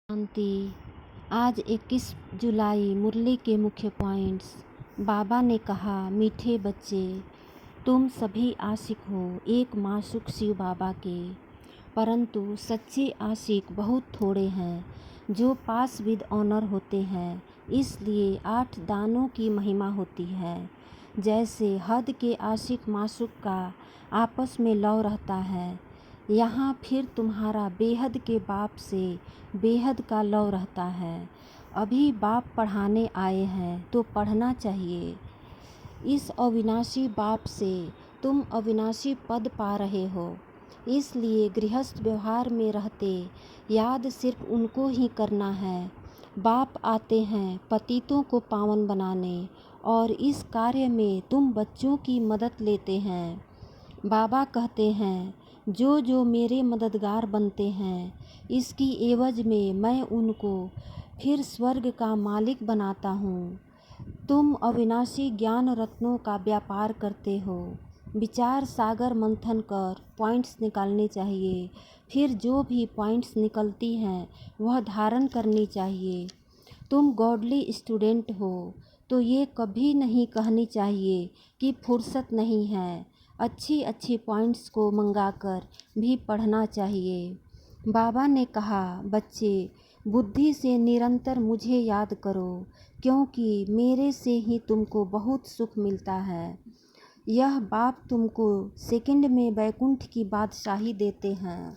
शांति। आज 21 जुलाई। मुरली के मुख्य पॉइंट्स। बाबा ने कहा, मीठे बच्चे, तुम सभी आशिक हो एक मासूक शिव बाबा के, परंतु सच्चे आशिक बहुत थोड़े हैं जो पास विद ऑनर होते हैं। इसलिए 8 दानों की महिमा होती है। जैसे हद के आशिक मासूक का आपस में लव रहता है, यहाँ फिर तुम्हारा बेहद के बाप से बेहद का लव रहता है। अभी बाप पढ़ाने आए हैं तो पढ़ना चाहिए। इस अविनाशी बाप से तुम अविनाशी पद पा रहे हो, इसलिए गृहस्थ व्यवहार में रहते याद सिर्फ उनको ही करना है। बाप आते हैं पतितों को पावन बनाने, और इस कार्य में तुम बच्चों की मदद लेते हैं। बाबा कहते हैं, जो जो मेरे मददगार बनते हैं, इसकी एवज में मैं उनको फिर स्वर्ग का मालिक बनाता हूँ। तुम अविनाशी ज्ञान रत्नों का व्यापार करते हो। विचार सागर मंथन कर पॉइंट्स निकालने चाहिए। फिर जो भी पॉइंट्स निकलती हैं वह धारण करनी चाहिए। तुम गॉडली स्टूडेंट हो तो ये कभी नहीं कहनी चाहिए कि फुर्सत नहीं है। अच्छी अच्छी पॉइंट्स को मंगाकर भी पढ़ना चाहिए। बाबा ने कहा, बच्चे, बुद्धि से निरंतर मुझे याद करो, क्योंकि मेरे से ही तुमको बहुत सुख मिलता है। यह बाप तुमको सेकंड में वैकुंठ की बादशाही देते हैं।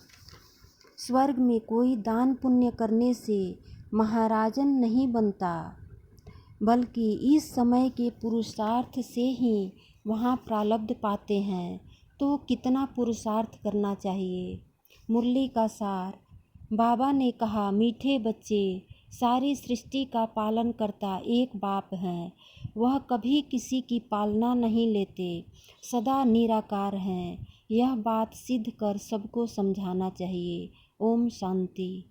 स्वर्ग में कोई दान पुण्य करने से महाराजन नहीं बनता, बल्कि इस समय के पुरुषार्थ से ही वहाँ प्रारब्ध पाते हैं। तो कितना पुरुषार्थ करना चाहिए। मुरली का सार। बाबा ने कहा, मीठे बच्चे, सारी सृष्टि का पालन करता एक बाप है। वह कभी किसी की पालना नहीं लेते, सदा निराकार हैं। यह बात सिद्ध कर सबको समझाना चाहिए। ओम शांति।